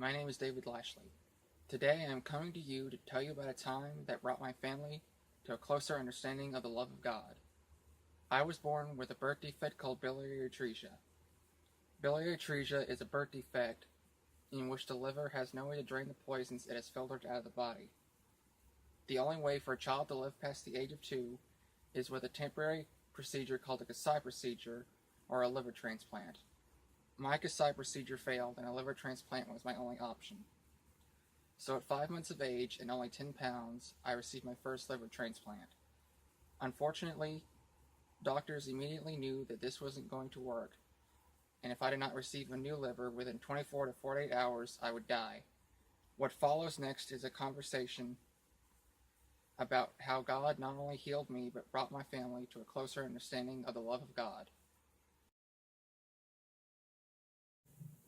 My name is David Lashley. Today I am coming to you to tell you about a time that brought my family to a closer understanding of the love of God. I was born with a birth defect called biliary atresia. Biliary atresia is a birth defect in which the liver has no way to drain the poisons it has filtered out of the body. The only way for a child to live past the age of 2 is with a temporary procedure called a Kasai procedure or a liver transplant. My Kasai procedure failed and a liver transplant was my only option. So at 5 months of age and only 10 pounds, I received my first liver transplant. Unfortunately, doctors immediately knew that this wasn't going to work, and if I did not receive a new liver within 24 to 48 hours, I would die. What follows next is a conversation about how God not only healed me, but brought my family to a closer understanding of the love of God.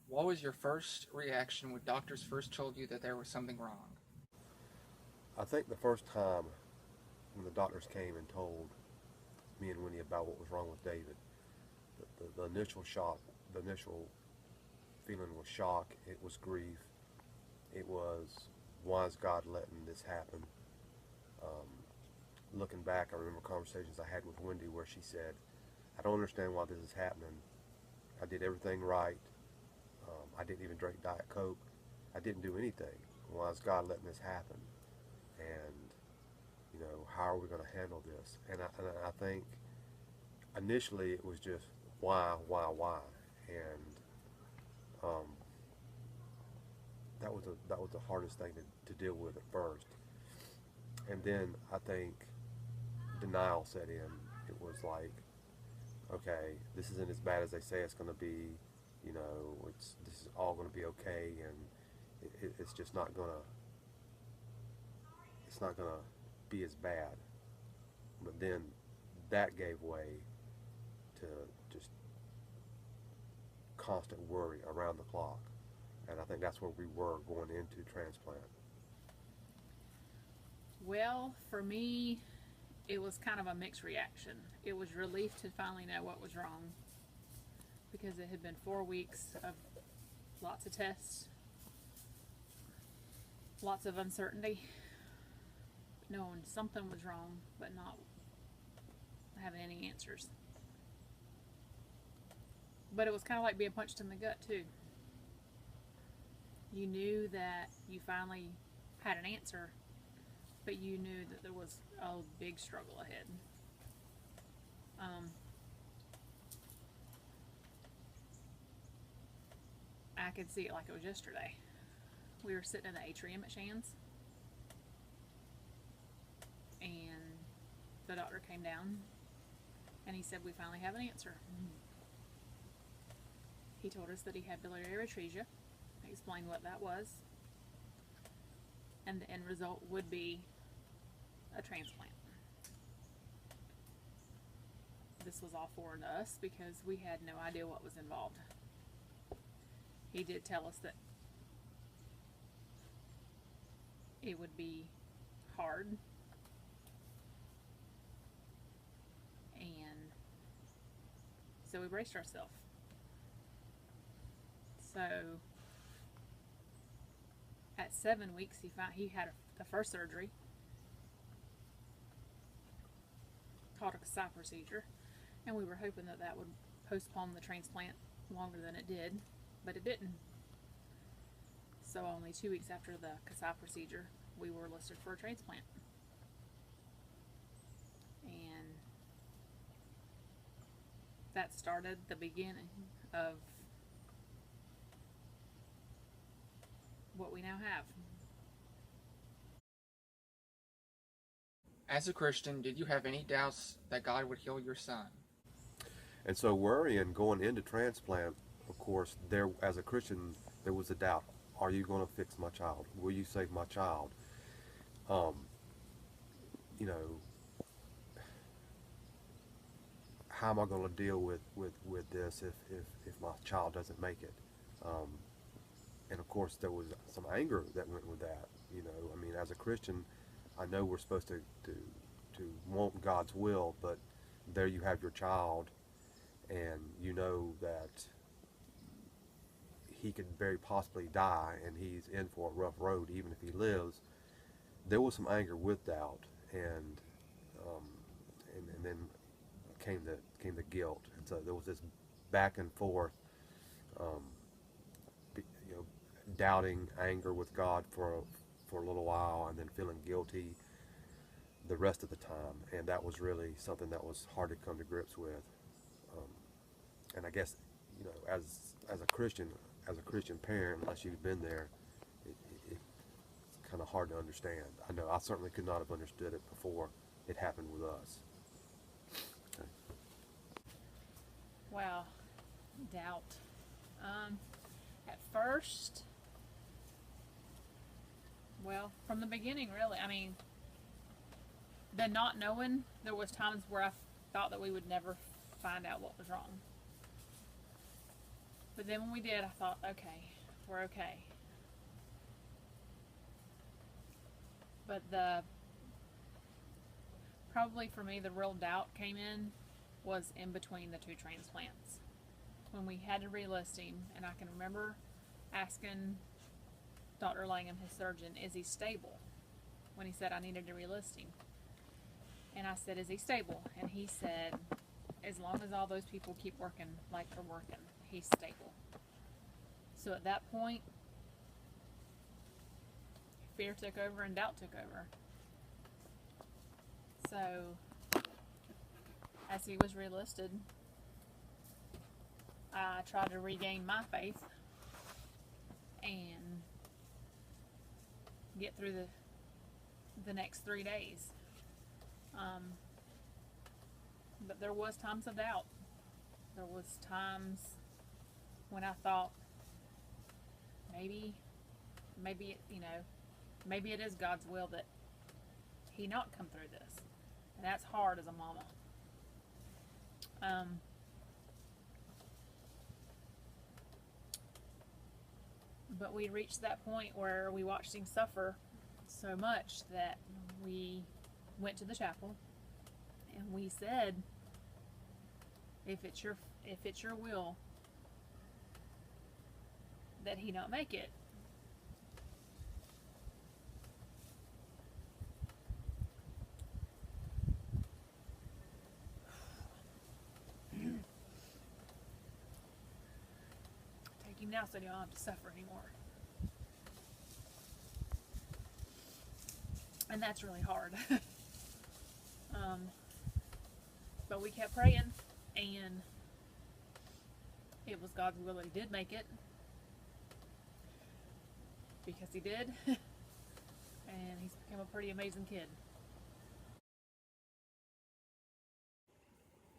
What was your first reaction when doctors first told you that there was something wrong? I think the first time when the doctors came and told me and Winnie about what was wrong with David, the initial shock, the initial feeling was shock, it was grief, it was, why is God letting this happen? Looking back, I remember conversations I had with Wendy where she said, I don't understand why this is happening. I did everything right. I didn't even drink Diet Coke. I didn't do anything. Why is God letting this happen? And, how are we going to handle this? And I think initially it was just why? And that was the hardest thing to deal with at first. And then I think denial set in. It was like, okay, this isn't as bad as they say it's going to be. This is all going to be okay, and it's just not going to. It's not going to be as bad. But then that gave way to just constant worry around the clock, and I think that's where we were going into transplant. Well, for me, it was kind of a mixed reaction. It was relief to finally know what was wrong because it had been 4 weeks of lots of tests, lots of uncertainty, knowing something was wrong, but not having any answers. But it was kind of like being punched in the gut, too. You knew that you finally had an answer, but you knew that there was a big struggle ahead. I could see it like it was yesterday. We were sitting in the atrium at Shands, and the doctor came down, and he said, we finally have an answer. He told us that he had biliary atresia, explained what that was, and the end result would be a transplant. This was all foreign to us because we had no idea what was involved. He did tell us that it would be hard, and so we braced ourselves. So at 7 weeks, he had the first surgery called a Kasai procedure, and we were hoping that that would postpone the transplant longer than it did, but it didn't. So only 2 weeks after the Kasai procedure, we were listed for a transplant. And that started the beginning of what we now have. As a Christian, did you have any doubts that God would heal your son? And so worrying going into transplant, of course, there as a Christian, there was a doubt. Are you going to fix my child? Will you save my child? How am I going to deal with this if my child doesn't make it? And of course, there was some anger that went with that. As a Christian, I know we're supposed to want God's will, but there you have your child, and you know that he could very possibly die and he's in for a rough road even if he lives, there was some anger with doubt, um, and then came the guilt, and so there was this back and forth, um, you know, doubting, anger with God for a little while, and then feeling guilty the rest of the time, and that was really something that was hard to come to grips with. Um, and I guess, you know, as a Christian parent, unless you've been there, it's kind of hard to understand. I know I certainly could not have understood it before it happened with us. Okay. Wow, doubt. At first, well, from the beginning, really. I mean, the not knowing, there was times where I thought that we would never find out what was wrong. But then when we did, I thought, okay, we're okay. But probably for me, the real doubt came in was in between the two transplants. When we had to relist him, and I can remember asking Dr. Langham, his surgeon, is he stable? When he said I needed to relist him. And I said, is he stable? And he said, as long as all those people keep working like they're working, he's stable. So at that point, fear took over and doubt took over. So, as he was relisted, I tried to regain my faith and get through the next 3 days. But there was times of doubt. There was times when I thought maybe maybe it is God's will that he not come through this, and that's hard as a mama. But we reached that point where we watched him suffer so much that we went to the chapel and we said, if it's your will that he not make it, take him now so you don't have to suffer anymore. And that's really hard. But we kept praying, and it was God's will that he did make it, because he did. And he's become a pretty amazing kid.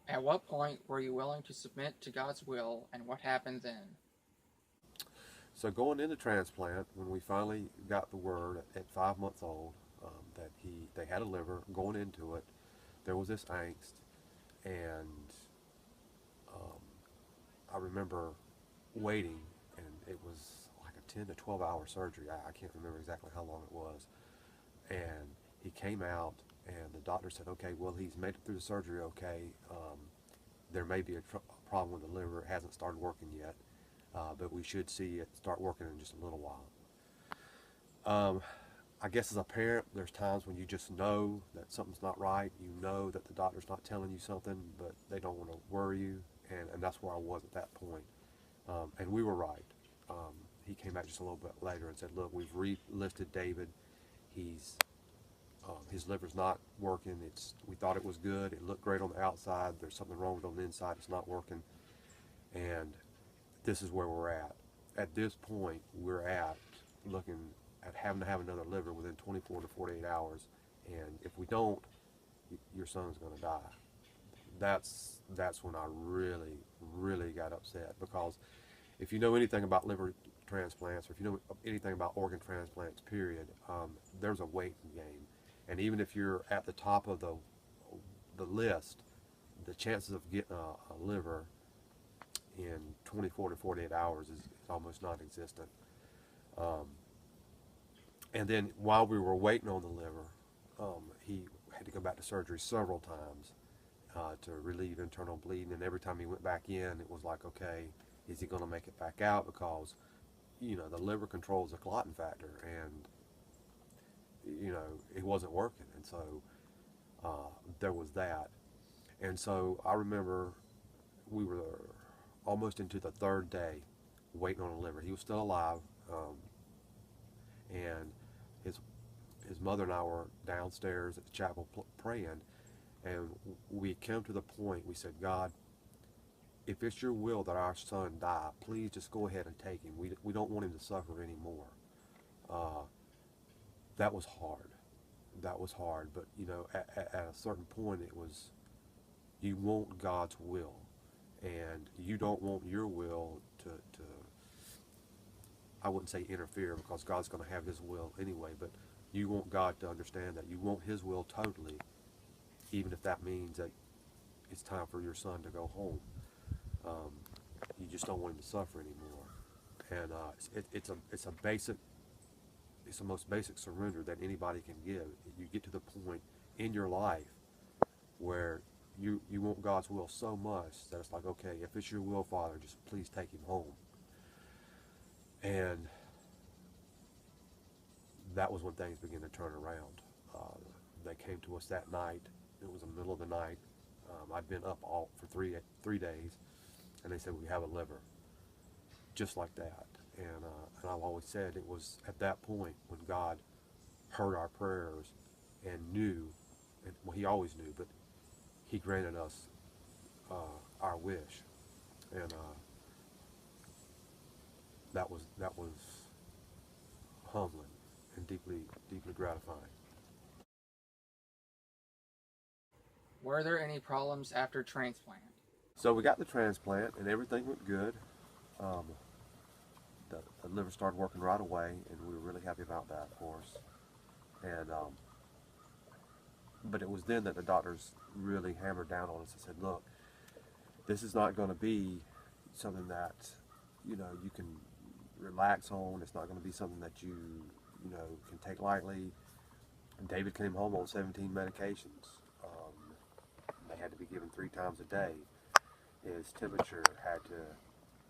At what point were you willing to submit to God's will, and what happened then? So going into transplant, when we finally got the word at 5 months old that they had a liver, going into it, there was this angst, and I remember waiting, and it was like a 10 to 12 hour surgery. I can't remember exactly how long it was. And he came out, and the doctor said, okay, well, he's made it through the surgery okay. There may be a problem with the liver. It hasn't started working yet, but we should see it start working in just a little while. I guess as a parent, there's times when you just know that something's not right. You know that the doctor's not telling you something, but they don't want to worry you, and that's where I was at that point. And we were right. He came back just a little bit later and said, look, we've relisted David. His liver's not working. We thought it was good. It looked great on the outside. There's something wrong with it on the inside. It's not working. And this is where we're at. At this point, we're looking at having to have another liver within 24 to 48 hours. And if we don't, your son's going to die. That's when I really, really got upset, because if you know anything about liver transplants, or if you know anything about organ transplants, period, there's a waiting game. And even if you're at the top of the list, the chances of getting a liver in 24 to 48 hours is almost non-existent. And then while we were waiting on the liver, he had to go back to surgery several times to relieve internal bleeding. And every time he went back in, it was like, okay, is he going to make it back out? Because the liver controls the clotting factor, and it wasn't working, and so there was that. And so I remember we were almost into the third day waiting on a liver. He was still alive, and his mother and I were downstairs at the chapel praying, and we came to the point, we said, God, if it's your will that our son die, please just go ahead and take him. We don't want him to suffer anymore. That was hard. That was hard, but at a certain point it was, you want God's will, and you don't want your will to I wouldn't say interfere, because God's going to have his will anyway, but you want God to understand that you want his will totally, even if that means that it's time for your son to go home. You just don't want him to suffer anymore. And it's the most basic surrender that anybody can give. You get to the point in your life where you want God's will so much that it's like, okay, if it's your will, Father, just please take him home. And that was when things began to turn around. They came to us that night. It was the middle of the night. I'd been up all for three days, and they said, we have a liver, just like that. And I've always said it was at that point when God heard our prayers and knew, and well, he always knew, but he granted us our wish, and that was humbling and deeply gratifying. Were there any problems after transplant? So we got the transplant, and everything went good. The liver started working right away, and we were really happy about that, of course. And but it was then that the doctors really hammered down on us and said, look, this is not going to be something that you can relax on. It's not going to be something that you can take lightly. And David came home on 17 medications. They had to be given 3 times a day. His temperature had to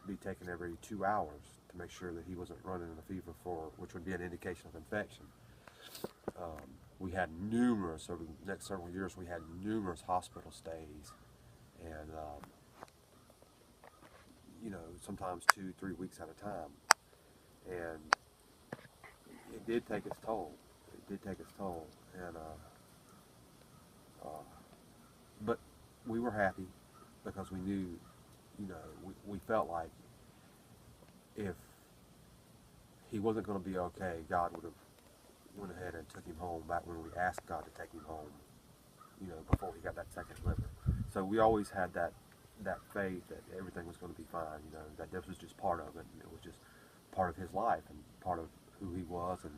be taken every 2 hours to make sure that he wasn't running a fever, which would be an indication of infection. We had numerous, over the next several years, we had numerous hospital stays, and sometimes 2-3 weeks at a time. And it did take its toll. It did take its toll, and but we were happy because we knew, we felt like if he wasn't going to be okay, God would have went ahead and took him home back when we asked God to take him home, before he got that second liver. So we always had that faith that everything was going to be fine, that this was just part of it, and it was just part of his life and part of who he was, and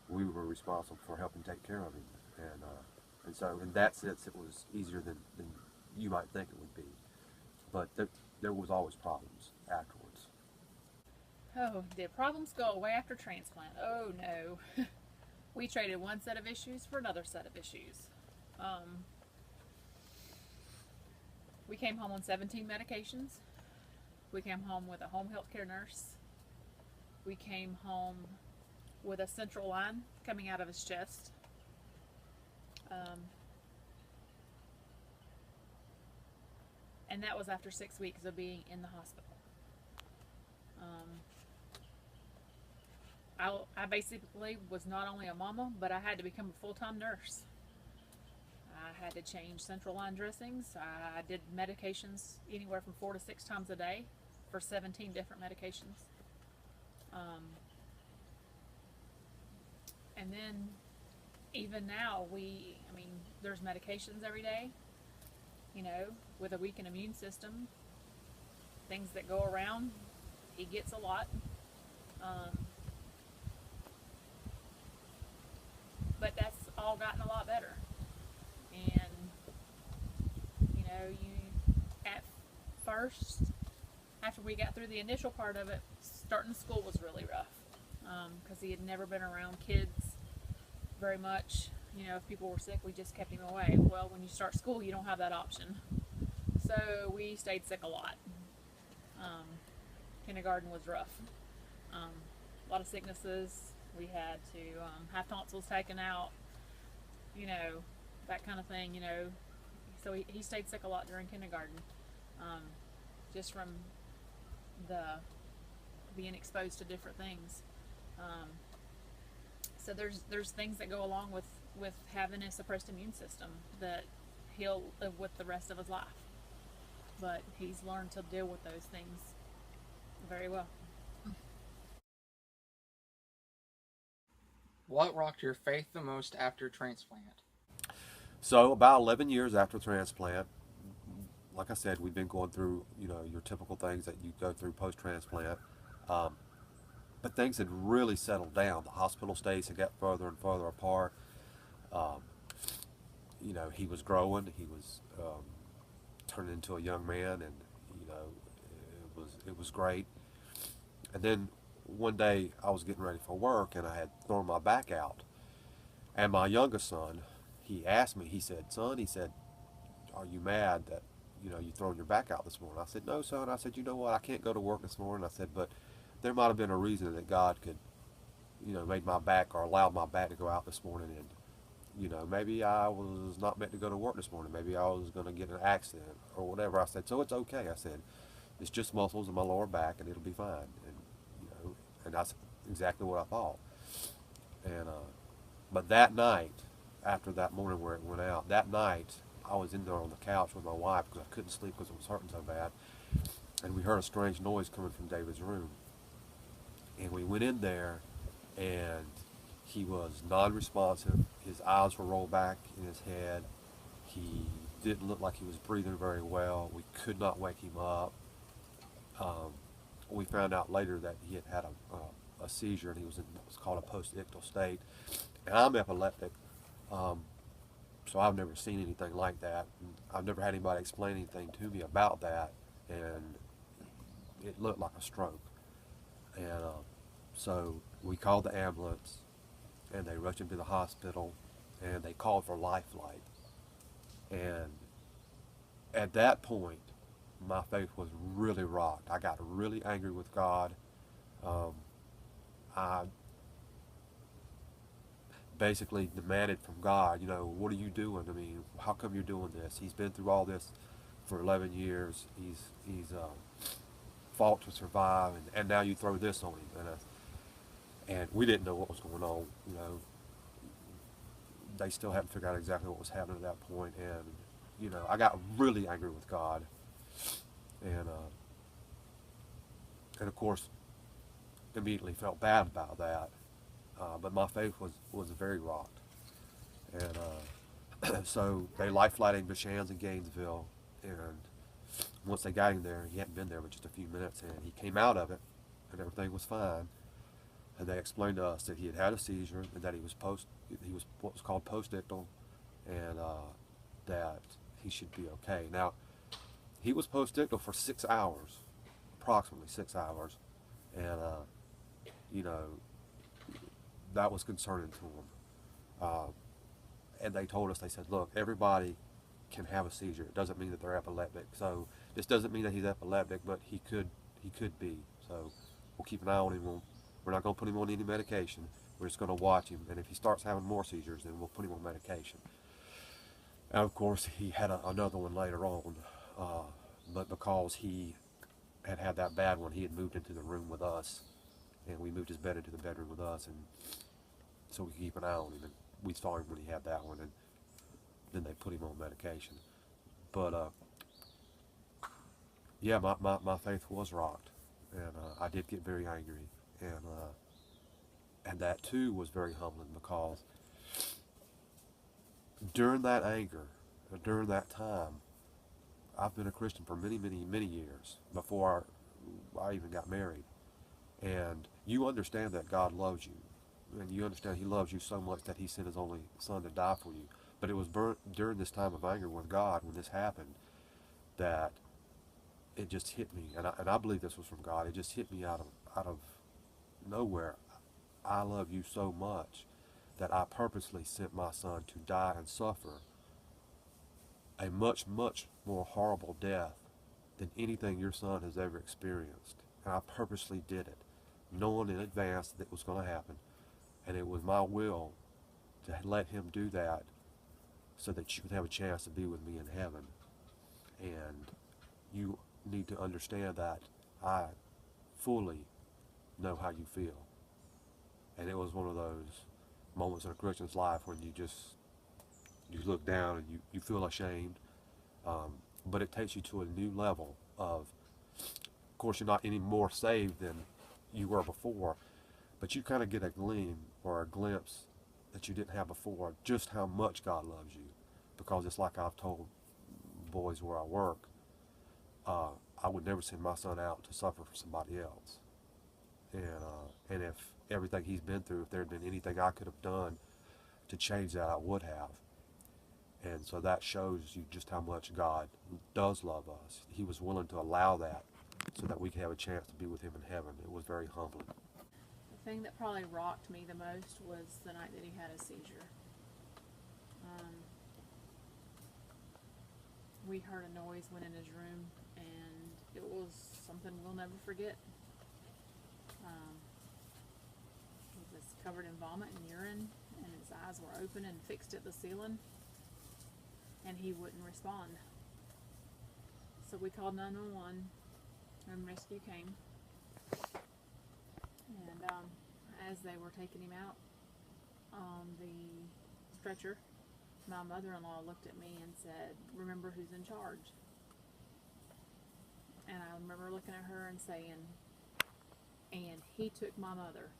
we were responsible for helping take care of him. And so in that sense, it was easier than you might think it would be. But there was always problems afterwards. Oh, did problems go away after transplant? Oh no. We traded one set of issues for another set of issues. We came home on 17 medications. We came home with a home health care nurse. We came home with a central line coming out of his chest. And that was after 6 weeks of being in the hospital. I basically was not only a mama, but I had to become a full-time nurse. I had to change central line dressings. I did medications anywhere from 4 to 6 times a day for 17 different medications. And then even now, there's medications every day, with a weakened immune system, things that go around, he gets a lot. But that's all gotten a lot better. And, at first, after we got through the initial part of it, starting school was really rough. Because he had never been around kids very much. If people were sick, we just kept him away. Well, when you start school, you don't have that option. So we stayed sick a lot. Kindergarten was rough. A lot of sicknesses. We had to have tonsils taken out, you know, that kind of thing, you know. So he stayed sick a lot during kindergarten, um, just from the being exposed to different things. Um, so there's things that go along with having a suppressed immune system that he'll live with the rest of his life. But he's learned to deal with those things very well. What rocked your faith the most after transplant? So about 11 years after transplant, like I said, we've been going through, your typical things that you go through post-transplant. Um, but things had really settled down. The hospital stays had got further and further apart. Um, he was growing. He was turning into a young man, and it was great. And then one day I was getting ready for work, and I had thrown my back out. And my youngest son, he asked me. He said, "Son," he said, "are you mad that you thrown your back out this morning?" I said, "No, son." I said, "You know what? I can't go to work this morning." I said, "But there might have been a reason that God could, made my back or allowed my back to go out this morning, and maybe I was not meant to go to work this morning. Maybe I was going to get in an accident or whatever." I said, "So it's okay." I said, "It's just muscles in my lower back, and it'll be fine." And that's exactly what I thought. And but that night, after that morning where it went out, that night I was in there on the couch with my wife because I couldn't sleep because it was hurting so bad, and we heard a strange noise coming from David's room, and we went in there, and he was non-responsive. His eyes were rolled back in his head. He didn't look like he was breathing very well. We could not wake him up. Um, we found out later that he had had a seizure, and he was in what's called a post-ictal state. And I'm epileptic, um, so I've never seen anything like that. And I've never had anybody explain anything to me about that, and it looked like a stroke. And so we called the ambulance, and they rushed him to the hospital, and they called for life flight. And at that point, my faith was really rocked. I got really angry with God. Um, I basically demanded from God, what are you doing? I mean, how come you're doing this? He's been through all this for 11 years. He's fought to survive, and now you throw this on him. And we didn't know what was going on. They still hadn't figured out exactly what was happening at that point. And I got really angry with God, and of course, immediately felt bad about that. But my faith was very rocked. And so they life flighted him to Shands in Gainesville, and once they got him there, he hadn't been there but just a few minutes, and he came out of it, and everything was fine. And they explained to us that he had had a seizure, and that he was what was called post-ictal, and that he should be okay. Now, he was post-ictal for 6 hours, approximately 6 hours, and you know that was concerning to him. Uh, and they told us, they said, "Look, everybody can have a seizure. It doesn't mean that they're epileptic. So this doesn't mean that he's epileptic, but he could be. So we'll keep an eye on him. We're not going to put him on any medication. We're just going to watch him. And if he starts having more seizures, then we'll put him on medication." And of course, he had another one later on, but because he had had that bad one, he had moved into the room with us, and we moved his bed into the bedroom with us, and so we could keep an eye on him. And we saw him when he had that one, and then they put him on medication. But yeah, my faith was rocked, and I did get very angry, and that too was very humbling, because during that anger, during that time, I've been a Christian for many, many, many years before I even got married, and you understand that God loves you, and you understand He loves you so much that He sent His only Son to die for you. But it was during this time of anger with God, when this happened, that it just hit me, and I believe this was from God. It just hit me out of nowhere. I love you so much that I purposely sent my Son to die and suffer a much, much more horrible death than anything your son has ever experienced. And I purposely did it, knowing in advance that it was going to happen. And it was my will to let him do that so that you could have a chance to be with me in heaven. And you need to understand that I fully know how you feel. And it was one of those moments in a Christian's life when you look down and you feel ashamed. But it takes you to a new level of course, you're not any more saved than you were before, but you kind of get a gleam or a glimpse that you didn't have before, just how much God loves you. Because it's like I've told boys where I work, I would never send my son out to suffer for somebody else. And if everything he's been through, if there had been anything I could have done to change that, I would have. And so that shows you just how much God does love us. He was willing to allow that so that we could have a chance to be with him in heaven. It was very humbling. The thing that probably rocked me the most was the night that he had a seizure. We heard a noise, went in his room, and it was something we'll never forget. He was covered in vomit and urine, and his eyes were open and fixed at the ceiling, and he wouldn't respond. So we called 911, and rescue came. And as they were taking him out on the stretcher, my mother-in-law looked at me and said, "Remember who's in charge." And I remember looking at her and saying, "And he took my mother."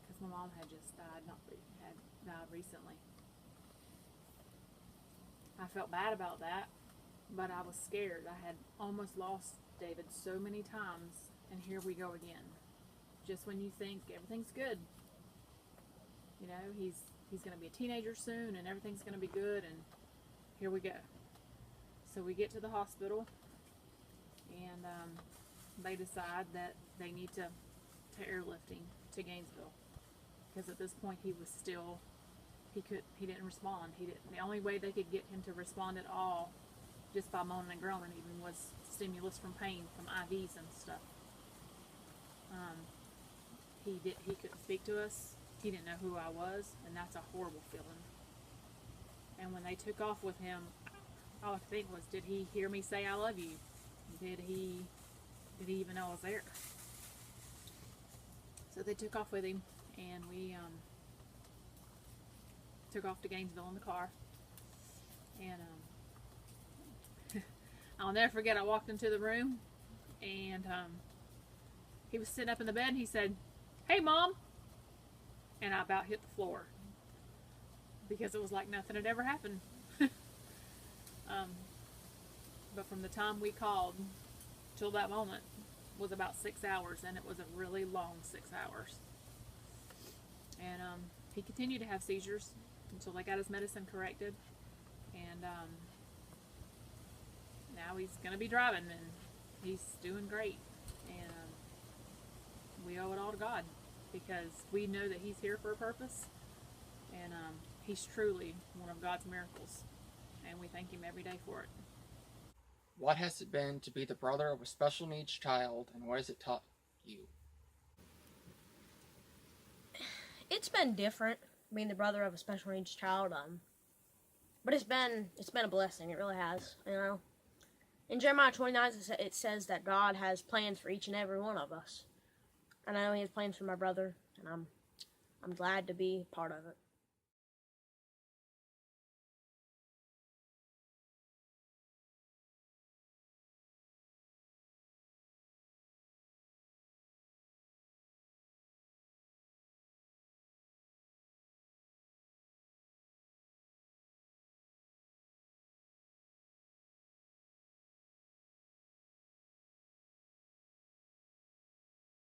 Because my mom had just died, had died recently. I felt bad about that, but I was scared. I had almost lost David so many times, and here we go again. Just when you think everything's good, you know, he's going to be a teenager soon, and everything's going to be good, and here we go. So we get to the hospital, and they decide that they need to airlift him to Gainesville, because at this point he was still, he didn't respond. The only way they could get him to respond at all, just by moaning and groaning even, was stimulus from pain, from IVs and stuff. He couldn't speak to us. He didn't know who I was, and that's a horrible feeling. And when they took off with him, all I could think was, did he hear me say I love you? Did he even know I was there? So they took off with him, and we took off to Gainesville in the car. And I'll never forget, I walked into the room, and he was sitting up in the bed, and he said, "Hey, Mom!" And I about hit the floor, because it was like nothing had ever happened. But from the time we called till that moment was about 6 hours, and it was a really long 6 hours. And he continued to have seizures until they got his medicine corrected, and now he's going to be driving, and he's doing great. And we owe it all to God, because we know that he's here for a purpose, and he's truly one of God's miracles, and we thank him every day for it. What has it been to be the brother of a special needs child, and what has it taught you? It's been different being the brother of a special needs child, but it's been a blessing. It really has, you know. In Jeremiah 29, it says that God has plans for each and every one of us, and I know He has plans for my brother, and I'm glad to be part of it.